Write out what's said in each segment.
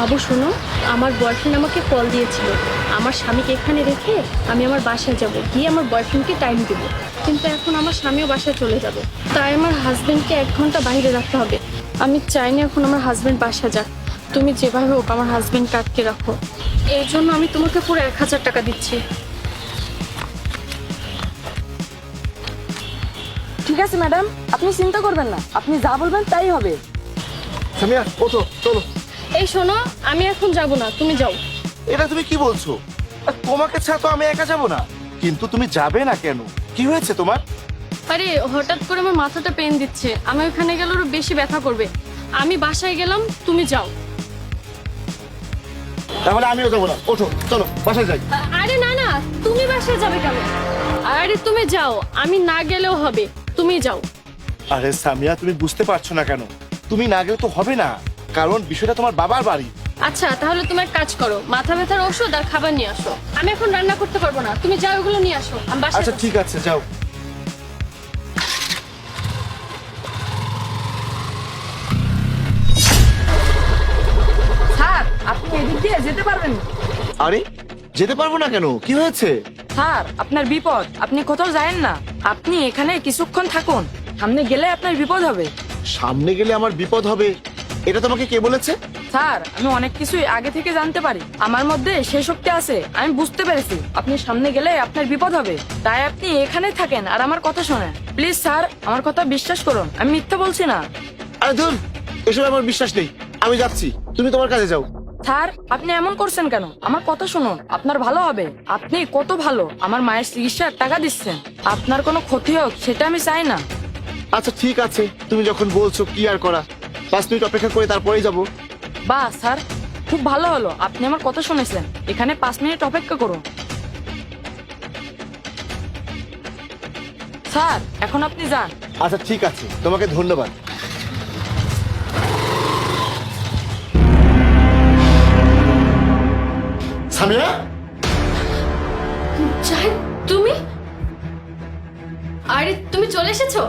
বাবু শোনো, আমার বয়ফ্রেন্ড আমাকে কল দিয়েছিল আমার স্বামীকে এখানে রেখে আমি আমার বাসায় যাব, গিয়ে আমার বয়ফ্রেন্ডকে টাইম দেবো। কিন্তু এখন আমার স্বামীও বাসায় চলে যাবে, তাই আমার হাজবেন্ডকে 1 ঘন্টা বাইরে রাখতে হবে। আমি চাই না এখন আমার হাজবেন্ড বাসায় যাক। তুমি যেভাবে হোক আমার হাজবেন্ডকে আটকে রাখো। এর জন্য আমি তোমাকে পুরো 1000 টাকা দিচ্ছি। ঠিক আছে ম্যাডাম, আপনি চিন্তা করবেন না, আপনি যা বলবেন তাই হবে। সামিয়া ওঠো, চলো। এই শোনো, আমি এখন যাব না, তুমি যাও। এটা তুমি কি বলছো? আর তোমাকে ছাড়া তো আমি একা যাব না। কিন্তু তুমি যাবে না কেন? কি হয়েছে তোমার? আরে হঠাৎ করে আমার মাথাটা পেন দিচ্ছে, আমি ওখানে গেলে আরো বেশি ব্যথা করবে। আমি বাসায় গেলাম, তুমি যাও। তাহলে আমিও যাবো না, ওঠো চলো বাসায় যাই। আরে না না, তুমি বাসায় যাবে কেন? আরে তুমি যাও, আমি না গেলেও হবে, তুমি যাও। আরে সামিয়া, তুমি বুঝতে পারছো না কেন? তুমি না গেলে তো হবে না, কারণ বিষয়টা তোমার বাবার বাড়ি। আচ্ছা তাহলে তুমি এক কাজ করো, মাথা ব্যথার ওষুধ আর খাবার নিয়ে আসো। আমি এখন রান্না করতে পারবো না, তুমি যাও ওগুলো নিয়ে আসো, আমি বাসায় আচ্ছা যাচ্ছি। ঠিক আছে, যাও। স্যার, আপনি এদিক দিয়ে যেতে পারবেন না। আরে যেতে পারবো না কেন? কি হয়েছে? স্যার, আপনার বিপদ, আপনি কোথাও যায়েন না। আপনি এখানে কিছুক্ষণ থাকুন, সামনে গেলে আপনার বিপদ হবে। সামনে গেলে আমার বিপদ হবে, এটা তোমাকে কে বলেছে? স্যার, আমি অনেক কিছুই আগে থেকে জানতে পারি, আমার মধ্যে সেই শক্তি আছে, আমি বুঝতে পেরেছি আপনি সামনে গেলে আপনার বিপদ হবে। তাই আপনি এখানে থাকেন আর আমার কথা শোনেন। প্লিজ স্যার, আমার কথা বিশ্বাস করুন, আমি মিথ্যা বলছি না। আরে ধুর, এসব আমার বিশ্বাস নেই, আমি যাচ্ছি, তুমি তোমার কাজে যাও। স্যার, আপনি এমন করছেন কেন? আমার কথা শুনুন, আপনার ভালো হবে। আপনি কত ভালো, আমার মায়ের চিকিৎসার টাকা দিচ্ছেন, আপনার কোনো ক্ষতি হোক সেটা আমি চাই না। আচ্ছা ঠিক আছে, তুমি যখন বলছো কি আর করা, 5 মিনিট অপেক্ষা করে তারপরেই যাবো। বাহ স্যার, খুব ভালো হলো, আপনি আমার কথা শুনেছেন। এখানে 5 মিনিট অপেক্ষা করুন। স্যার, এখন আপনি যান। আচ্ছা ঠিক আছে, তোমাকে ধন্যবাদ। সামিয়া, জাহিদ, তুমি? আরে তুমি চলে এসেছো?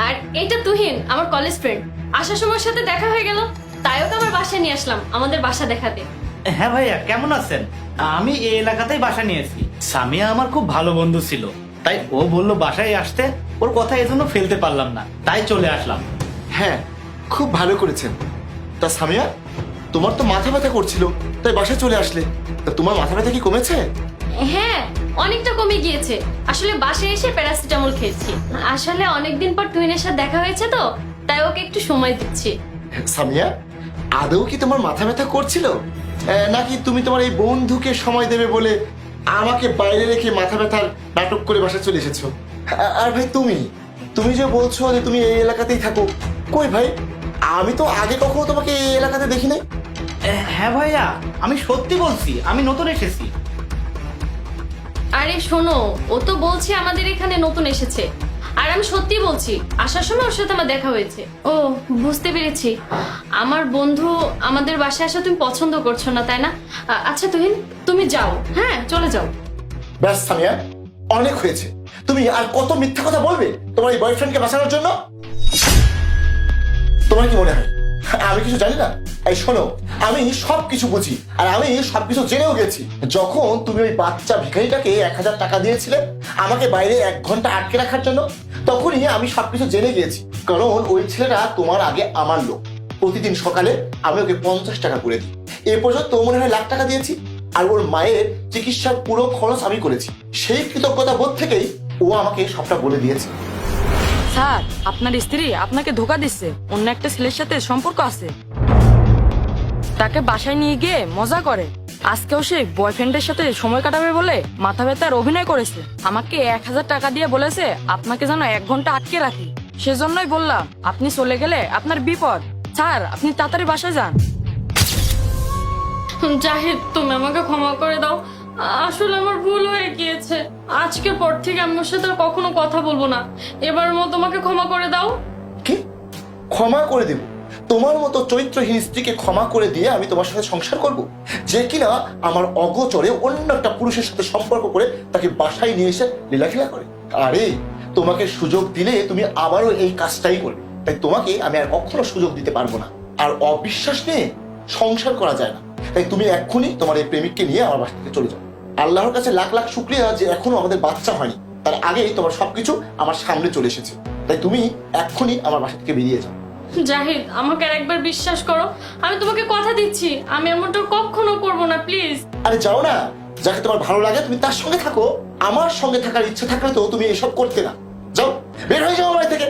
আর এটা তুহিন, আমার কলেজ ফ্রেন্ড। আসার সময় ওর সাথে দেখা হয়ে গেল, তাই ওকে আমার বাসায় নিয়ে আসলাম আমাদের বাসা দেখাতে। হ্যাঁ ভাইয়া, কেমন আছেন? আমি এই এলাকাতেই বাসা নিয়েছি। সামিয়া আমার খুব ভালো বন্ধু ছিল, তাই ও বললো বাসায় আসতে, ওর কথা এজন্য ফেলতে পারলাম না, তাই চলে আসলাম। হ্যাঁ খুব ভালো করেছেন। তা সামিয়া, তোমার তো মাথা ব্যথা করছিল, তাই বাসায় চলে আসলে। তা তোমার মাথা ব্যথা কি কমেছে? হ্যাঁ, অনেকটা কমে গিয়েছে। আসলে বাসায় এসে প্যারাসিটামল খেয়েছি। আসলে অনেকদিন পর তুহিনের সাথে দেখা হয়েছে তো, তাই ওকে একটু সময় দিচ্ছি। সামিয়া, আদৌ কি তোমার মাথা ব্যথা করছিল, নাকি তুমি তোমার এই বন্ধুকে সময় দেবে বলে আমাকে বাইরে রেখে মাথা ব্যথার নাটক করে বাসায় চলে এসেছো? আর ভাই তুমি তুমি যে বলছো যে তুমি এই এলাকাতেই থাকো, কই ভাই, আমি তো আগে কখনো তোমাকে এই এলাকাতে দেখি নাই। হ্যাঁ ভাইয়া, আমি সত্যি বলছি, আমি নতুন এসেছি। আরে শোনো, ও তো বলছে আমাদের এখানে নতুন এসেছে, আর আমি সত্যি বলছি আসার সময় ওর সাথে আমার দেখা হয়েছে। ও বুঝতে পেরেছি, আমার বন্ধু আমাদের বাসায় আসা তুমি পছন্দ করছো না, তাই না? আচ্ছা তুহিন, তুমি যাও, হ্যাঁ চলে যাও। ব্যাস সামিয়া, অনেক হয়েছে। তুমি আর কত মিথ্যা কথা বলবে তোমার এই বয়ফ্রেন্ডকে বাঁচানোর জন্য? তোমার কি মনে হয় আমি কিছু জানি না? এই শোনো, আমি সবকিছু বুঝি, আর আমি সবকিছু জেনেও গেছি। যখন তুমি ওই বাচ্চা ভিখারিটাকে 1000 টাকা দিয়েছিলে আমাকে বাইরে 1 ঘন্টা আটকে রাখার জন্য, তখনই আমি সবকিছু জেনে গিয়েছি। কারণ ওই ছেলেটা তোমার আগে আমার লোক। প্রতিদিন সকালে আমি ওকে 50 টাকা করে দিই। এ পর্যন্ত মনে হয় 1,00,000 টাকা দিয়েছি। আর ওর মায়ের চিকিৎসার পুরো খরচ আমি করেছি। সেই কৃতজ্ঞতা বোধ থেকেই ও আমাকে সবটা বলে দিয়েছে। স্যার, আপনার স্ত্রী আপনাকে ধোকা দিচ্ছে, অন্য একটা ছেলের সাথে সম্পর্ক আছে, তাকে বাসায় নিয়ে গিয়ে মজা করে। আজকেও সে বয়ফ্রেন্ডের সাথে সময় কাটাবে বলে মাথা ব্যথার অভিনয় করেছে। আমাকে 1000 টাকা দিয়ে বলেছে আপনাকে যেন 1 ঘন্টা আটকে রাখি। সেজন্যই বললাম, আপনি চলে গেলে আপনার বিপদ। স্যার, আপনি তাড়াতাড়ি বাসায় যান। জাহিদ, তুমি আমাকে ক্ষমা করে দাও, আসলে আমার ভুল হয়ে গিয়েছে। আজকের পর থেকে আমি ওর সাথে আর কখনো কথা বলবো না। এবার মতো তোমাকে ক্ষমা করে দাও। কি ক্ষমা করে দেব? তোমার মতো চরিত্রহীন স্ত্রীকে ক্ষমা করে দিয়ে আমি তোমার সাথে সংসার করব, যে কিনা আমার অগোচরে অন্য একটা পুরুষের সাথে সম্পর্ক করে তাকে বাসায় নিয়ে এসে লীলাখেলা করে? আরে তোমাকে সুযোগ দিলে তুমি আবারও এই কাজটাই করবে, তাই তোমাকে আমি আর কখনো সুযোগ দিতে পারবো না। আর অবিশ্বাস নিয়ে সংসার করা যায় না। তাই তুমি এক্ষুনি তোমার এই প্রেমিককে নিয়ে আমার বাসা থেকে চলে যাও। আল্লাহর কাছে লাখ লাখ শুক্রিয়া যে এখনো আমাদের বাচ্চা হয়নি, তার আগেই তোমার সবকিছু আমার সামনে চলে এসেছে। তাই তুমি এক্ষুনি আমার বাসা থেকে বেরিয়ে যাও। জাহিদ, আমাকে আর একবার বিশ্বাস করো, আমি তোমাকে কথা দিচ্ছি আমি এমনটা কখনো করবো না, প্লিজ। আরে যাও না, যাকে তোমার ভালো লাগে তুমি তার সঙ্গে থাকো। আমার সঙ্গে থাকার ইচ্ছে থাকলে তো তুমি এসব করতে না। যাও, বের হয়ে যাও আমার বাড়ি থেকে।